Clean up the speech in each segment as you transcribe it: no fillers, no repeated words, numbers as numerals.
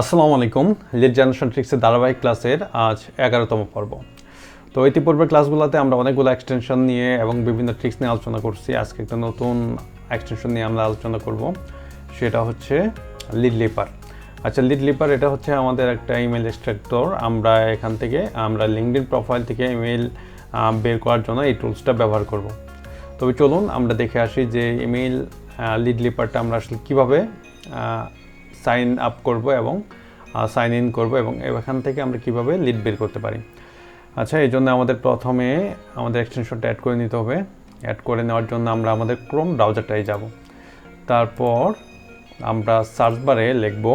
আসসালামু আলাইকুম। Lead generation ট্রিক্সের ধারাবাহিক ক্লাসের আজ 11তম পর্ব। তো ইতিপূর্বের ক্লাসগুলোতে আমরা অনেকগুলো এক্সটেনশন নিয়ে এবং বিভিন্ন ট্রিক্স নিয়ে আলোচনা করছি। আজকে একটা নতুন এক্সটেনশন নিয়ে আমরা আলোচনা করব, সেটা হচ্ছে LeadLeaper। আচ্ছা, LeadLeaper এটা হচ্ছে আমাদের একটা ইমেল এক্সট্রাক্টর। আমরা এখান থেকে আমরা লিঙ্কডইন প্রোফাইল থেকে ইমেল বের করার জন্য এই টুলসটা ব্যবহার করব। তবে চলুন আমরা দেখে আসি যে ইমেল LeadLeaperটা আমরা আসলে কীভাবে সাইন আপ করব এবং সাইন ইন করব এবং এখান থেকে আমরা কিভাবে লিড বের করতে পারি। আচ্ছা, এই জন্য আমাদের প্রথমে আমাদের এক্সটেনশনটা অ্যাড করে নিতে হবে। অ্যাড করে নেওয়ার জন্য আমরা আমাদের ক্রোম ব্রাউজারটায় যাব। তারপর আমরা সার্চ বারে লিখব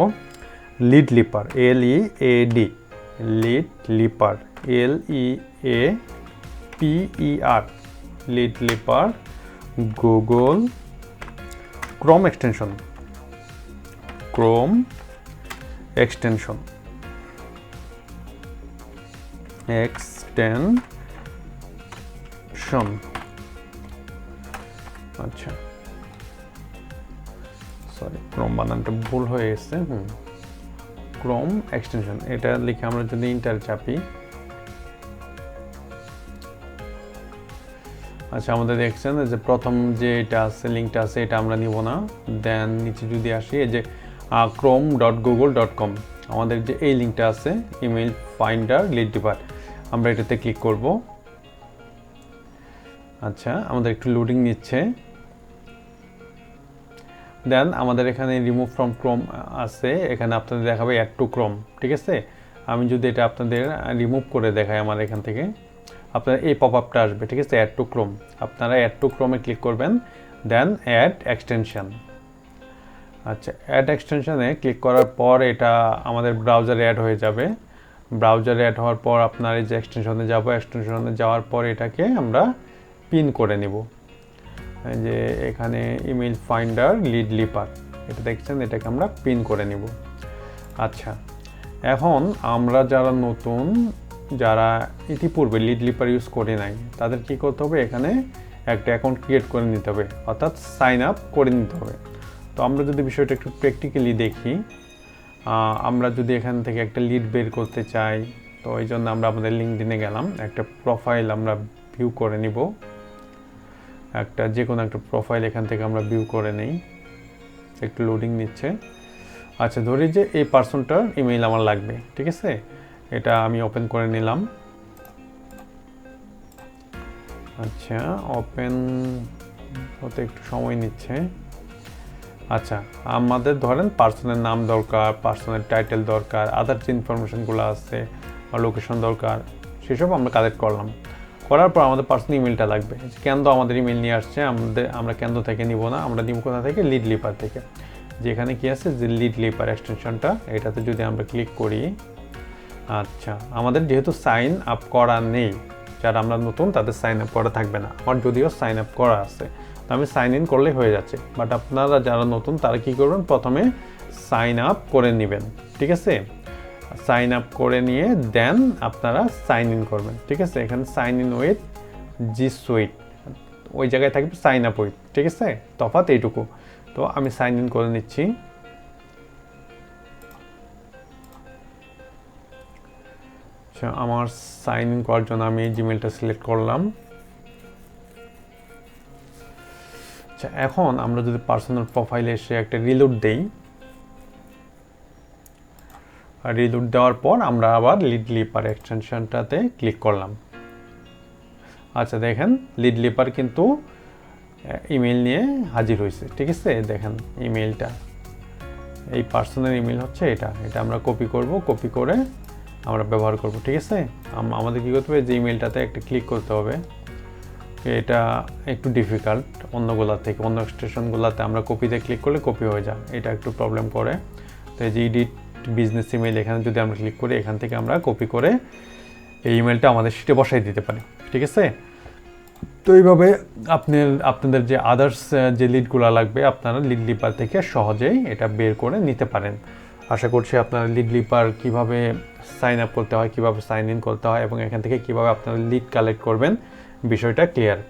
LeadLeaper, LEAD, LeadLeaper, LEAPER, LeadLeaper, Google Chrome extension, Chrome extension, আচ্ছা সরি, ক্রোম বানানটা ভুল হয়ে গেছে। ক্রোম এক্সটেনশন এটা লিখে আমরা যদি ইন্টার চাপি, আচ্ছা আমাদের দেখছেন যে প্রথম যে এটা আছে লিঙ্কটা আছে এটা আমরা নিব না। দেন নিচে যদি আসি, এই যে chrome.google.com আমাদের যে এই লিঙ্কটা আছে ইমেল ফাইন্ডার LeadLeaper, আমরা এটাতে ক্লিক করব। আচ্ছা, আমাদের একটু লোডিং নিচ্ছে। দেন আমাদের এখানে রিমুভ ফ্রম ক্রোম আছে, এখানে আপনাদের দেখাবে অ্যাড টু ক্রোম। ঠিক আছে, আমি যদি এটা আপনাদের রিমুভ করে দেখাই, আমার এখান থেকে আপনার এই পপ আপটা আসবে। ঠিক আছে, অ্যাড টু ক্রোম, আপনারা অ্যাড টু ক্রোমে ক্লিক করবেন। দেন অ্যাড এক্সটেনশন। আচ্ছা, অ্যাড এক্সটেনশনে ক্লিক করার পর এটা আমাদের ব্রাউজারে অ্যাড হয়ে যাবে। ব্রাউজারে অ্যাড হওয়ার পর আপনার এই যে এক্সটেনশনে যাব, এক্সটেনশনে যাওয়ার পর এটাকে আমরা পিন করে নেব। এই যে এখানে ইমেল ফাইন্ডার LeadLeaper এটা দেখছেন, এটাকে আমরা পিন করে নেব। আচ্ছা, এখন আমরা যারা নতুন, যারা ইতিপূর্বে LeadLeaper ইউজ করে নাই, তাদের কি করতে হবে, এখানে একটা অ্যাকাউন্ট ক্রিয়েট করে নিতে হবে, অর্থাৎ সাইন আপ করে নিতে হবে। তো আমরা যদি বিষয়টা একটু প্র্যাকটিক্যালি দেখি, আমরা যদি এখান থেকে একটা লিড বের করতে চাই, তো এই জন্য আমরা আমাদের লিঙ্কডইনে গেলাম, একটা প্রোফাইল আমরা ভিউ করে নিব। একটা যে কোনো একটা প্রোফাইল এখান থেকে আমরা ভিউ করে নেই, একটু লোডিং নিচ্ছে। আচ্ছা, ধরি যে এই পার্সনটার ইমেইল আমার লাগবে। ঠিক আছে, এটা আমি ওপেন করে নিলাম। আচ্ছা, ওপেন হতে একটু সময় নিচ্ছে। আচ্ছা, আমাদের ধরেন পার্সনের নাম দরকার, পার্সনের টাইটেল দরকার, আদার যে ইনফরমেশনগুলো আছে বা লোকেশন দরকার, সেসব আমরা কালেক্ট করলাম। করার পর আমাদের পার্সোনাল ইমেলটা লাগবে। কেন্দ্র আমাদের ইমেল নিয়ে আসছে, আমরা কেন্দ্র থেকে নিব না, আমরা নিব কোথা থেকে, LeadLeaper থেকে। যেখানে কি আছে যে LeadLeaper এক্সটেনশনটা, এটাতে যদি আমরা ক্লিক করি, আচ্ছা আমাদের যেহেতু সাইন আপ করা নেই, যারা আমরা নতুন তাদের সাইন আপ করা থাকবে না। আমার যদিও সাইন আপ করা আছে, তো আমি সাইন ইন করলেই হয়ে যাচ্ছে। বাট আপনারা যারা নতুন তারা কি করবেন, প্রথমে সাইন আপ করে নেবেন। ঠিক আছে, সাইন আপ করে নিয়ে দেন আপনারা সাইন ইন করবেন। ঠিক আছে, এখানে sign in with G Suite, ওই জায়গায় থাকবে সাইন আপ উইথ। ঠিক আছে, তফাৎ এইটুকু। তো আমি সাইন ইন করে নিচ্ছি। আচ্ছা, আমার সাইন ইন করার জন্য আমি জিমেলটা সিলেক্ট করলাম। আচ্ছা, এখন আমরা যদি পার্সোনাল প্রোফাইলে এসে একটা রিলোড দেই, রিলোড দেওয়ার পর আমরা আবার LeadLeaper এক্সটেনশনটাতে ক্লিক করলাম। আচ্ছা দেখেন, LeadLeaper কিন্তু ইমেল নিয়ে হাজির হয়েছে। ঠিক আছে, দেখেন ইমেলটা, এই পার্সোনাল ইমেল হচ্ছে এটা আমরা কপি করব, কপি করে আমরা ব্যবহার করব। ঠিক আছে, আমাদের কী করতে হবে, যে ইমেলটাতে একটা ক্লিক করতে হবে। এটা একটু ডিফিকাল্ট অন্যগুলা থেকে, অন্য এক্সটেনশনগুলোতে আমরা কপিতে ক্লিক করলে কপি হয়ে যায়, এটা একটু প্রবলেম করে। তো এই যে এডিট বিজনেস ইমেল, এখানে যদি আমরা ক্লিক করি, এখান থেকে আমরা কপি করে এই ইমেলটা আমাদের শিটে বসাই দিতে পারি। ঠিক আছে, তো এইভাবে আপনাদের যে আদার্স যে লিডগুলো লাগবে, আপনারা LeadLeaper থেকে সহজেই এটা বের করে নিতে পারেন। আশা করছি আপনারা LeadLeaper কীভাবে সাইন আপ করতে হয়, কীভাবে সাইন ইন করতে হয় এবং এখান থেকে কীভাবে আপনারা লিড কালেক্ট করবেন, বিষয়টা ক্লিয়ার।